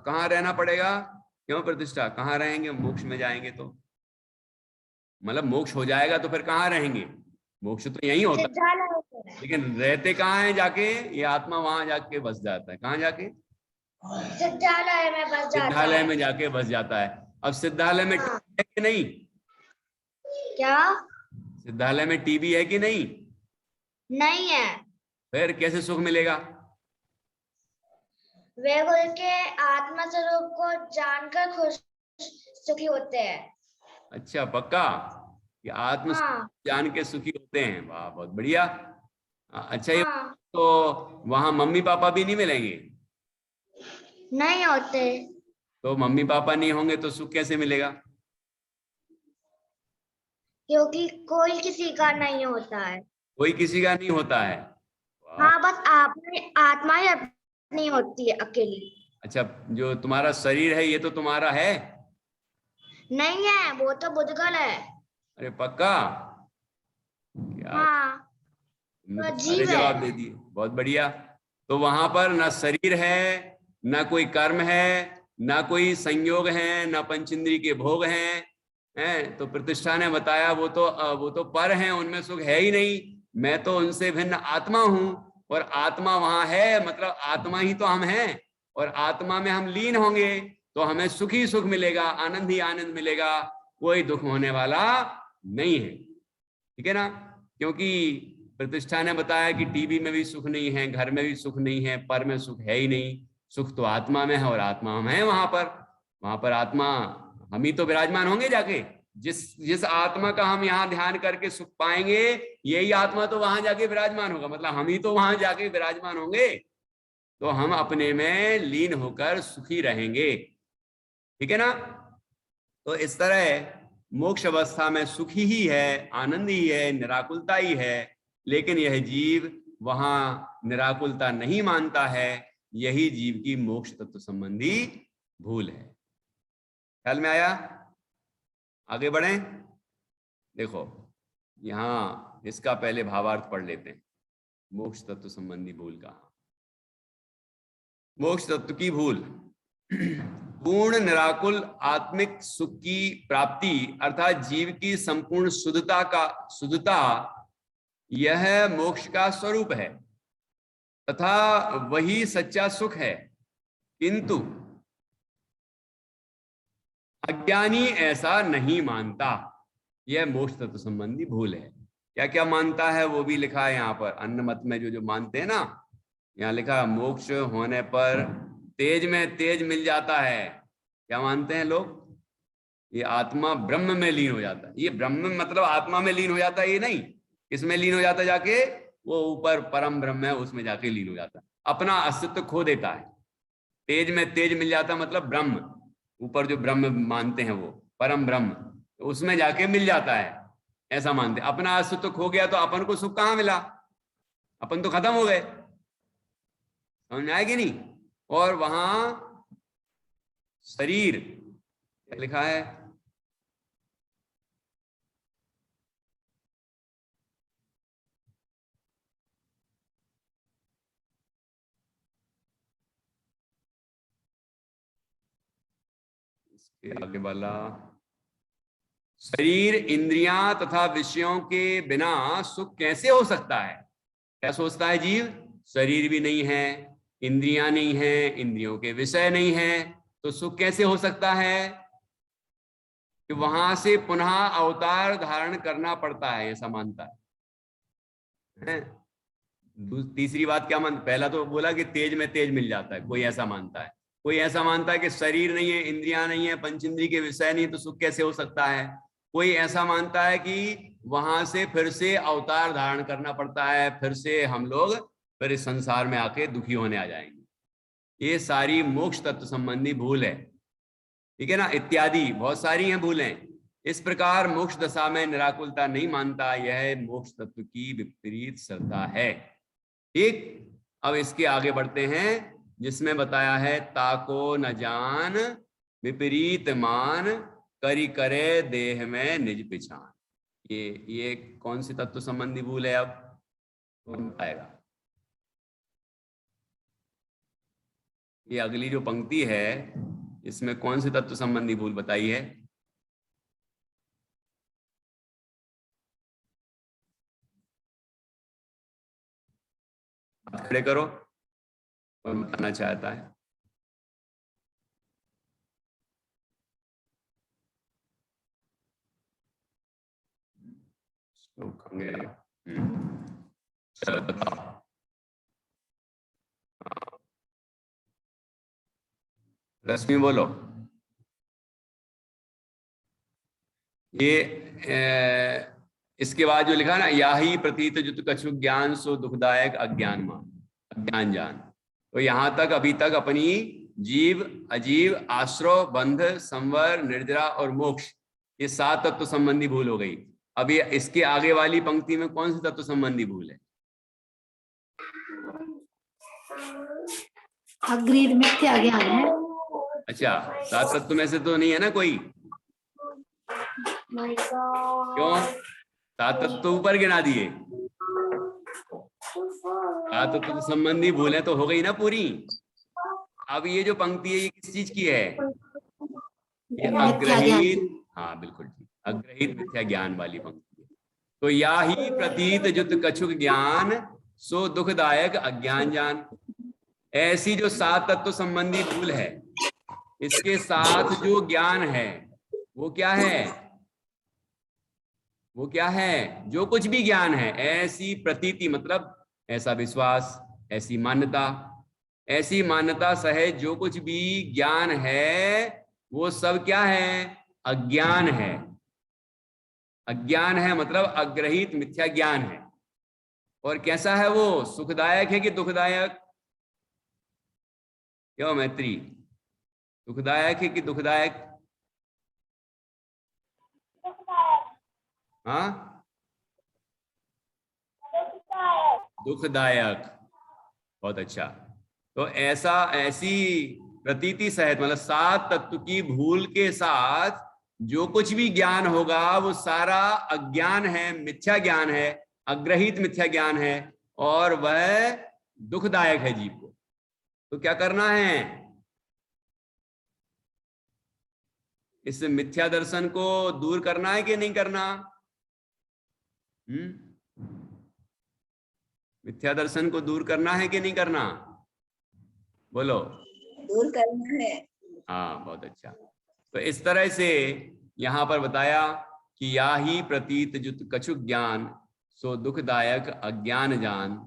कहाँ रहना पड़ेगा? क्यों प्रतिष्ठा, कहाँ रहेंगे मोक्ष में जाएंगे तो? मतलब मोक्ष हो जाएगा तो फिर कहाँ रहेंगे? मोक्ष तो यही होता है, सिद्धालय लेकिन रहते कहाँ है जाके? ये आत्मा वहां जाके बस जाता है। कहाँ जाके? सिद्धालय में बस जाता सिद्धालय है। में जाके बस जाता है। अब सिद्धालय में हाँ। टीवी है कि नहीं? क्या? सिद्धालय में टीवी है कि नहीं? नहीं है। फिर कैसे सुख मिलेगा? वे बोल के आत्मा स्वरूप को जानकर खुश सुखी होते हैं। अच्छा पक्का कि आत्म हाँ। जान के सुखी होते हैं? वाह, बहुत बढ़िया। अच्छा, ये हाँ। तो वहां मम्मी पापा भी नहीं मिलेंगे? नहीं होते। तो मम्मी पापा नहीं होंगे तो सुख कैसे मिलेगा? क्योंकि कोई किसी का नहीं होता है। कोई किसी का नहीं होता है? वाह। हाँ, बस आत्मा ही अपनी होती है अकेली। अच्छा, जो तुम्हारा शरीर है ये तो तुम्हारा है? नहीं है, वो तो बुद्धगल है। अरे पक्का? क्या, हाँ, तुमने तो तो सारे जीव है। जवाब दे दिए, बहुत बढ़िया। तो वहां पर ना शरीर है, ना कोई कर्म है, ना कोई संयोग है, ना पंचेंद्रिय के भोग हैं। तो प्रतिष्ठा ने बताया वो तो पर हैं, उनमें सुख है ही नहीं। मैं तो उनसे भिन्न आत्मा हूं, और आत्मा वहां है, मतलब आत्मा ही तो हम हैं, और आत्मा में हम लीन होंगे तो हमें सुख ही सुख मिलेगा, आनंद ही आनंद मिलेगा, कोई दुख होने वाला नहीं है, ठीक है ना। क्योंकि प्रतिष्ठा ने बताया कि टीवी में भी सुख नहीं है, घर में भी सुख नहीं है, पर में सुख है ही नहीं। सुख तो आत्मा में है, और आत्मा हम है वहां पर आत्मा हम ही तो विराजमान होंगे जाके। जिस जिस आत्मा का हम यहाँ ध्यान करके सुख पाएंगे, यही आत्मा तो वहां जाके विराजमान होगा, मतलब हम ही तो वहां जाके विराजमान होंगे। तो हम अपने में लीन होकर सुखी रहेंगे, ठीक है ना। तो इस तरह मोक्ष अवस्था में सुखी ही है, आनंद ही है, निराकुलता ही है, लेकिन यह जीव वहां निराकुलता नहीं मानता है। यही जीव की मोक्ष तत्व संबंधी भूल है। ख्याल में आया? आगे बढ़ें। देखो यहां इसका पहले भावार्थ पढ़ लेते हैं। मोक्ष तत्व संबंधी भूल का, मोक्ष तत्व की भूल। पूर्ण निराकुल आत्मिक सुख की प्राप्ति अर्थात जीव की संपूर्ण शुद्धता यह मोक्ष का स्वरूप है तथा वही सच्चा सुख है, किंतु अज्ञानी ऐसा नहीं मानता। यह मोक्ष तत्व संबंधी भूल है। क्या क्या मानता है वो भी लिखा है यहाँ पर। अन्य मत में जो मानते हैं ना, यहाँ लिखा है मोक्ष होने पर तेज में तेज मिल जाता है। क्या मानते हैं लोग? ये आत्मा ब्रह्म में लीन हो जाता है। ये ब्रह्म मतलब आत्मा में लीन हो जाता है, ये नहीं इसमें लीन हो जाता है, जाके वो ऊपर परम ब्रह्म है उसमें जाके लीन हो जाता है, अपना अस्तित्व खो देता है। तेज में तेज मिल जाता मतलब ब्रह्म, ऊपर जो ब्रह्म मानते हैं वो परम ब्रह्म, तो उसमें जाके मिल जाता है, ऐसा मानते। अपना अस्तित्व खो गया तो अपन को सुख कहाँ मिला? अपन तो खत्म हो गए, समझ में आएगी नहीं। और वहां शरीर क्या लिखा है? इसके आगे वाला, शरीर इंद्रियां तथा विषयों के बिना सुख कैसे हो सकता है? क्या सोचता है जीव? शरीर भी नहीं है, इंद्रियां नहीं है, इंद्रियों के विषय नहीं है, तो सुख कैसे हो सकता है? कि वहां से पुनः अवतार धारण करना पड़ता है, ऐसा मानता है। तीसरी बात क्या मानता? पहला तो बोला कि तेज में तेज मिल जाता है, कोई ऐसा मानता है। कोई ऐसा मानता है कि शरीर नहीं है, इंद्रियां नहीं है, पंचेंद्रिय के विषय नहीं, तो सुख कैसे हो सकता है। कोई ऐसा मानता है कि वहां से फिर से अवतार धारण करना पड़ता है, फिर से हम लोग फिर इस संसार में आके दुखी होने आ जाएंगे। ये सारी मोक्ष तत्व संबंधी भूल है, ठीक है ना, इत्यादि बहुत सारी हैं भूलें। इस प्रकार मोक्ष दशा में निराकुलता नहीं मानता, यह मोक्ष तत्व की विपरीत श्रद्धा है। ठीक, अब इसके आगे बढ़ते हैं जिसमें बताया है ताको न जान विपरीत मान करी करे देह में निज पिछान। ये कौन सी तत्व संबंधी भूल है? अब कौन आएगा? ये अगली जो पंक्ति है इसमें कौन सी तत्व संबंधी भूल बताई है? खड़े करो, कौन बताना चाहता है? चलो बताओ। रश्मि बोलो। ये इसके बाद जो लिखा ना, या ही प्रतीत जुत कछु ज्ञान सो दुखदायक अज्ञान मान, अज्ञान जान। तो यहां तक अभी तक अपनी जीव, अजीव, आश्रव, बंध, संवर, निर्जरा और मोक्ष, ये 7 तत्व संबंधी भूल हो गई। अब ये इसके आगे वाली पंक्ति में कौन सी तत्व संबंधी भूल है? अग्रीद मिथ्या ज्ञान है। अच्छा, 7 तत्व में से तो नहीं है ना कोई? क्यों? 7 तत्व ऊपर गिना दिए। 7 तत्व संबंधी भूलें तो हो गई ना पूरी। अब ये जो पंक्ति है ये किस चीज की है? ये अग्रहित, हाँ बिल्कुल ठीक, अग्रहित मिथ्या ज्ञान वाली पंक्ति है। तो या ही प्रतीत जुत कछुक ज्ञान सो दुखदायक अज्ञान जान। ऐसी जो 7 तत्व संबंधी भूल है, इसके साथ जो ज्ञान है वो क्या है? वो क्या है? जो कुछ भी ज्ञान है, ऐसी प्रतीति मतलब ऐसा विश्वास, ऐसी मान्यता सहित जो कुछ भी ज्ञान है वो सब क्या है? अज्ञान है। अज्ञान है मतलब अग्रहित मिथ्या ज्ञान है। और कैसा है वो? सुखदायक है कि दुखदायक? क्यों मैत्री, सुखदायक है कि दुखदायक? हाँ, दुखदायक। बहुत अच्छा। तो ऐसी प्रतीति सहित मतलब 7 तत्व की भूल के साथ जो कुछ भी ज्ञान होगा वो सारा अज्ञान है, मिथ्या ज्ञान है, अग्रहित मिथ्या ज्ञान है, और वह दुखदायक है जीव को। तो क्या करना है? इस मिथ्या दर्शन को दूर करना है कि नहीं करना? मिथ्या दर्शन को दूर करना है कि नहीं करना? बोलो। दूर करना है। हाँ, बहुत अच्छा। तो इस तरह से यहाँ पर बताया कि या ही प्रतीत जुत कछु ज्ञान सो दुखदायक अज्ञान जान।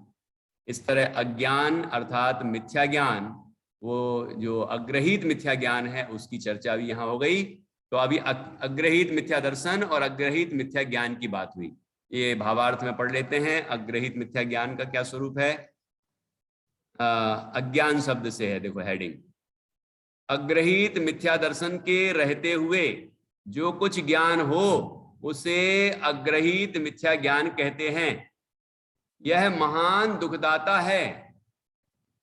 इस तरह अज्ञान अर्थात मिथ्या ज्ञान, वो जो अग्रहित मिथ्या ज्ञान है उसकी चर्चा भी यहाँ हो गई। तो अभी अग्रहित मिथ्या दर्शन और अग्रहित मिथ्या ज्ञान की बात हुई। ये भावार्थ में पढ़ लेते हैं। अग्रहित मिथ्या ज्ञान का क्या स्वरूप है? अज्ञान शब्द से है, देखो हेडिंग। अग्रहित मिथ्या दर्शन के रहते हुए जो कुछ ज्ञान हो उसे अग्रहित मिथ्या ज्ञान कहते हैं। यह महान दुखदाता है।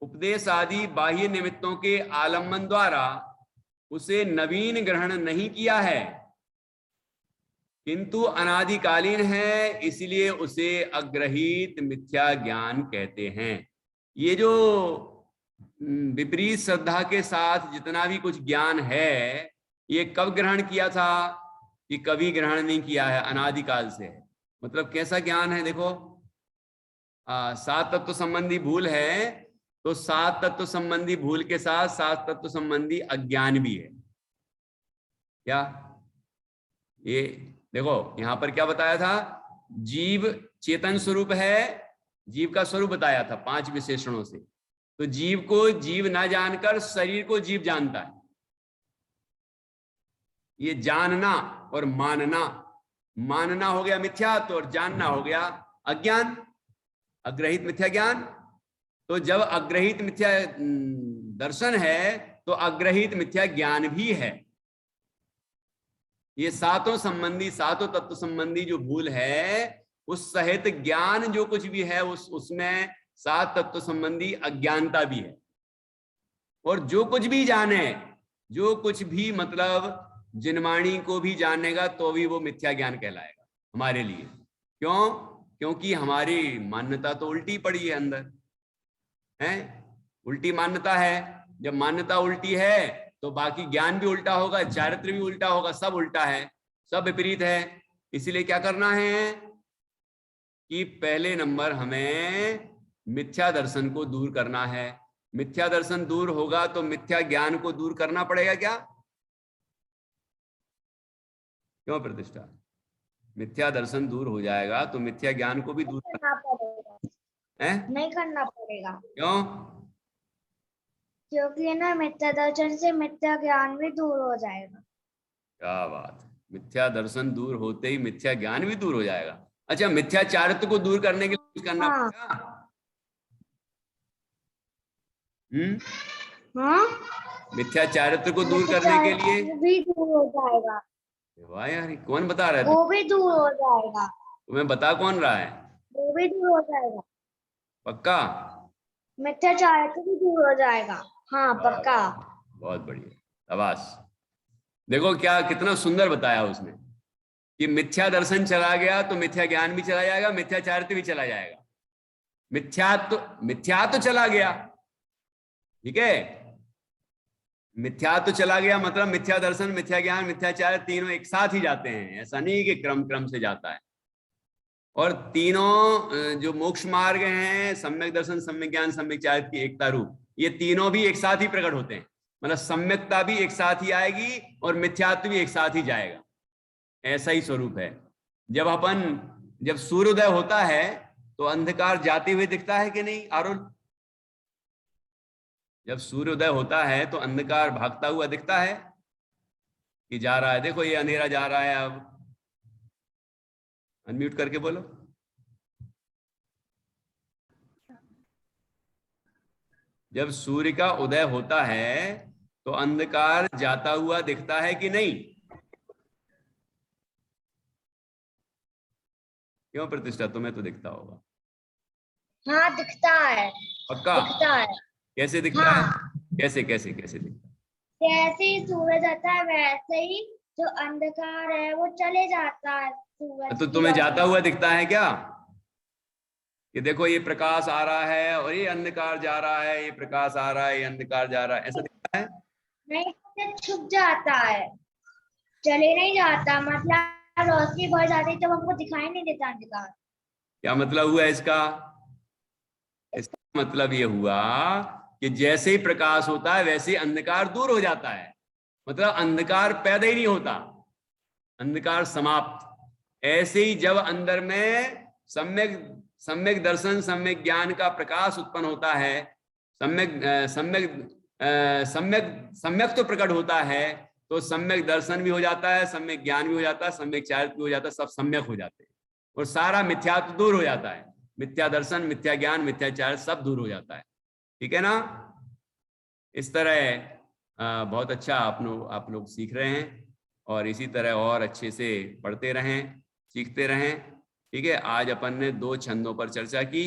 उपदेश आदि बाह्य निमित्तों के आलम्बन द्वारा उसे नवीन ग्रहण नहीं किया है, किंतु अनादिकालीन है, इसलिए उसे अग्रहित मिथ्या ज्ञान कहते हैं। ये जो विपरीत श्रद्धा के साथ जितना भी कुछ ज्ञान है, ये कब ग्रहण किया था? कि कभी ग्रहण नहीं किया है, अनादिकाल से है। मतलब कैसा ज्ञान है? देखो, सात तत्व संबंधी भूल है, तो सात तत्व संबंधी भूल के साथ सात तत्व संबंधी अज्ञान भी है। क्या ये देखो यहां पर क्या बताया था? जीव चेतन स्वरूप है। जीव का स्वरूप बताया था 5 विशेषणों से। तो जीव को जीव ना जानकर शरीर को जीव जानता है। ये जानना और मानना, मानना हो गया मिथ्यात्व और जानना हो गया अज्ञान, अग्रहित मिथ्या ज्ञान। तो जब अग्रहित मिथ्या दर्शन है तो अग्रहित मिथ्या ज्ञान भी है। ये सातों संबंधी, सातों तत्व संबंधी जो भूल है उस सहित ज्ञान जो कुछ भी है उसमें सात तत्व संबंधी अज्ञानता भी है। और जो कुछ भी जाने, जो कुछ भी मतलब जिनवाणी को भी जानेगा तो भी वो मिथ्या ज्ञान कहलाएगा हमारे लिए। क्यों? क्योंकि हमारी मान्यता तो उल्टी पड़ी है अंदर, है उल्टी मान्यता है। जब मान्यता उल्टी है तो बाकी ज्ञान भी उल्टा होगा, चारित्र भी उल्टा होगा, सब उल्टा है, सब विपरीत है। इसीलिए क्या करना है कि पहले नंबर हमें मिथ्या दर्शन को दूर करना है। मिथ्या दर्शन दूर होगा तो मिथ्या ज्ञान को दूर करना पड़ेगा। क्या? क्यों प्रतिष्ठा? मिथ्या दर्शन दूर हो जाएगा तो मिथ्या ज्ञान को भी दूर करना पड़ेगा। नहीं करना पड़ेगा। क्यों? क्योंकि ना मिथ्या दर्शन से मिथ्या ज्ञान भी दूर हो जाएगा। क्या बात है, मिथ्या दर्शन दूर होते ही मिथ्या ज्ञान भी दूर हो जाएगा। अच्छा, मिथ्या चारित्र को दूर करने के लिए कुछ करना पड़ेगा? मिथ्या चारित्र को दूर करने के लिए भी दूर हो जाएगा। वाह यार, कौन बता रहा है? वो भी दूर हो जाएगा। तुम्हें बता कौन रहा है? वो भी दूर हो जाएगा। पक्का? मिथ्या चारित्र भी दूर हो जाएगा। हाँ पक्का। बहुत बढ़िया, शाबाश। देखो क्या कितना सुंदर बताया उसने कि मिथ्या दर्शन चला गया तो मिथ्या ज्ञान भी चला जाएगा, मिथ्या चारित्र भी चला जाएगा। मिथ्या तो चला गया, ठीक है, मिथ्या तो चला गया, मतलब मिथ्या दर्शन, मिथ्या ज्ञान, मिथ्याचार तीनों एक साथ ही जाते हैं। ऐसा नहीं कि क्रम क्रम से जाता है। और तीनों जो मोक्ष मार्ग हैं, सम्यक दर्शन, सम्यक ज्ञान, सम्यक चारित्र की एकता रूप, ये तीनों भी एक साथ ही प्रकट होते हैं। मतलब सम्यकता भी एक साथ ही आएगी और मिथ्यात्व भी एक साथ ही जाएगा। ऐसा ही स्वरूप है। जब सूर्योदय होता है तो अंधकार जाते हुए दिखता है कि नहीं आरुल? जब सूर्योदय होता है तो अंधकार भागता हुआ दिखता है कि जा रहा है? देखो ये अंधेरा जा रहा है। अब अनम्यूट करके बोलो। जब सूर्य का उदय होता है तो अंधकार जाता हुआ दिखता है कि नहीं? क्यों प्रतिष्ठा, तुम्हें तो दिखता होगा। हाँ दिखता है। पक्का? दिखता है। कैसे दिखता है? कैसे कैसे कैसे दिखता है? जैसे ही सूरज आता है वैसे ही जो अंधकार है वो चले जाता है। सूरज तो तुम्हें जाता हुआ दिखता है क्या? कि देखो ये प्रकाश आ रहा है और ये अंधकार जा रहा है, ये प्रकाश आ रहा है, ये अंधकार जा रहा है, ऐसा दिखता है? नहीं, छुप जाता है। चले नहीं जाता, मतलब रोशनी बढ़ जाती तो हमको दिखाई नहीं देता अंधकार। क्या मतलब हुआ इसका? इसका मतलब ये हुआ कि जैसे ही प्रकाश होता है वैसे ही अंधकार दूर हो जाता है। मतलब अंधकार पैदा ही नहीं होता, अंधकार समाप्त। ऐसे ही जब अंदर में सम्यक सम्यक दर्शन सम्यक ज्ञान का प्रकाश उत्पन्न होता है, सम्यक सम्यक सम्यक सम्यक तो प्रकट होता है, तो सम्यक दर्शन भी हो जाता है, सम्यक ज्ञान भी हो जाता है, सम्यक चारित्र भी हो जाता है, सब सम्यक हो जाते हैं और सारा मिथ्यात्व दूर हो जाता है। मिथ्या दर्शन, मिथ्या ज्ञान, मिथ्याचार सब दूर हो जाता है। ठीक है ना? इस तरह बहुत अच्छा आप लोग सीख रहे हैं और इसी तरह और अच्छे से पढ़ते रहें, सीखते रहें। ठीक है, आज अपन ने 2 छंदों पर चर्चा की,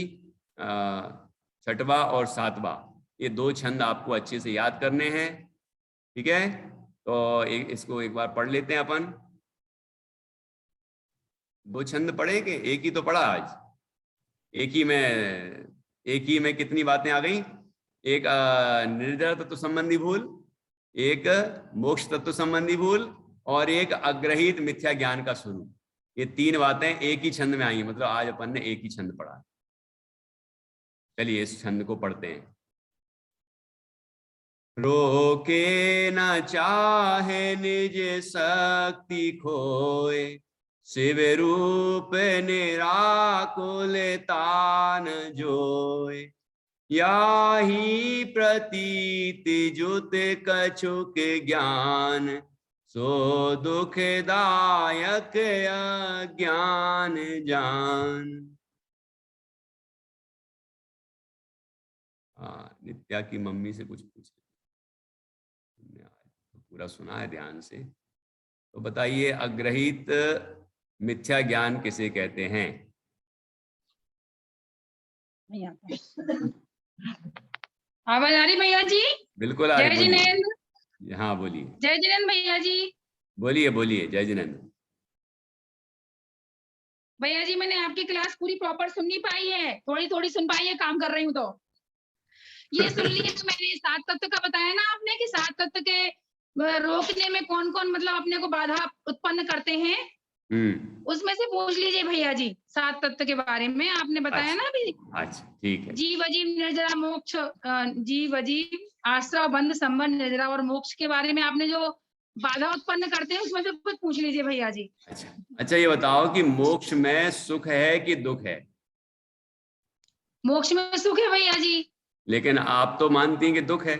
6वां और 7वां। ये 2 छंद आपको अच्छे से याद करने हैं। ठीक है, तो इसको एक बार पढ़ लेते हैं अपन। 2 छंद पढ़ेंगे, एक ही तो पढ़ा आज। एक ही में कितनी बातें आ गई? एक निर्जरा तत्व संबंधी भूल, एक मोक्ष तत्व संबंधी भूल और एक अग्रहित मिथ्या ज्ञान का स्वरूप। ये 3 बातें एक ही छंद में आई, मतलब आज अपन ने एक ही छंद पढ़ा। चलिए इस छंद को पढ़ते हैं। रोके न चाहे निज शक्ति खोए, शिव रूप निराकुल तान जोय, याही प्रतीति जुत कछुक ज्ञान, सो दुखदायक अज्ञान जान। हाँ, नित्या की मम्मी से कुछ पूछे, तो पूरा सुना है ध्यान से। तो बताइए, अग्रहित मिथ्या ज्ञान किसे कहते हैं? आवाज आ रही भैया जी? बिल्कुल आ रही। जय जिनेंद्र। हाँ बोलिए। जय जिनेंद्र भैया जी। बोलिए बोलिए, जय जिनेंद्र। भैया जी, मैंने आपकी क्लास पूरी प्रॉपर सुन नहीं पाई है, थोड़ी थोड़ी सुन पाई है, काम कर रही हूँ। तो ये सुन लिया तो मैंने 7 तत्व का बताया ना आपने कि 7 तत्व के रोकने में कौन कौन मतलब अपने को बाधा उत्पन्न करते हैं, उसमें से पूछ लीजिए भैया जी। 7 तत्व के बारे में आपने बताया ना अभी। अच्छा ठीक है। जीव अजीव निर्जरा मोक्ष, जीव अजीव आश्रय बंध संबंध निर्जरा और मोक्ष के बारे में आपने जो बाधा उत्पन्न करते हैं उसमें से कुछ पूछ लीजिए भैया जी। अच्छा ये बताओ कि मोक्ष में सुख है कि दुख है? मोक्ष में सुख है भैया जी। लेकिन आप तो मानती हैं कि दुख है।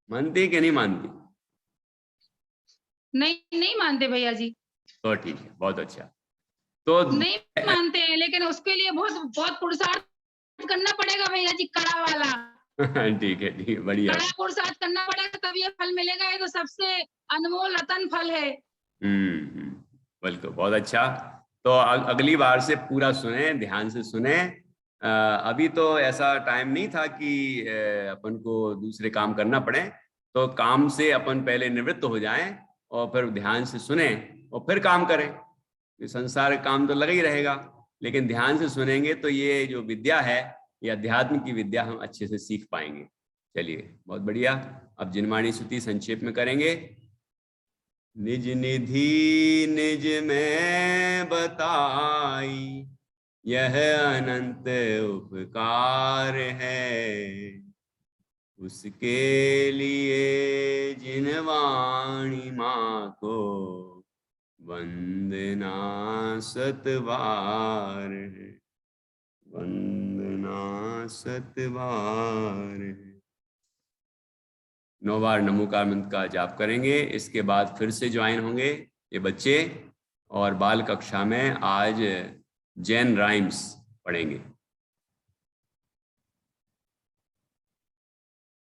मानती कि नहीं मानती? नहीं मानते भैया जी। तो ठीक है, बहुत अच्छा। तो नहीं मानते हैं, लेकिन उसके लिए बहुत पुरुषार्थ करना पड़ेगा भैया जी, कड़ा वाला। ठीक है, बढ़िया। कड़ा पुरुषार्थ करना पड़ेगा तब ये फल मिलेगा। ये तो सबसे अनमोल रतन फल है। बिल्कुल, बहुत अच्छा। तो अगली बार से पूरा सुने, ध्यान से सुने। अभी तो ऐसा टाइम नहीं था कि अपन को दूसरे काम करना पड़े, तो काम से अपन पहले निवृत्त हो जाएं और फिर ध्यान से सुने और फिर काम करें। संसार काम तो लगा ही रहेगा, लेकिन ध्यान से सुनेंगे तो ये जो विद्या है, ये अध्यात्म की विद्या हम अच्छे से सीख पाएंगे। चलिए बहुत बढ़िया। अब जिनवाणी स्तुति संक्षेप में करेंगे। निज निधि निज में बताई, यह अनंत उपकार है, उसके लिए जिनवाणी माँ को वंदना 7 बार है, वंदना 7 बार है। 9 बार नमोकार मंत्र का जाप करेंगे। इसके बाद फिर से ज्वाइन होंगे ये बच्चे और बाल कक्षा में आज जैन राइम्स पढ़ेंगे।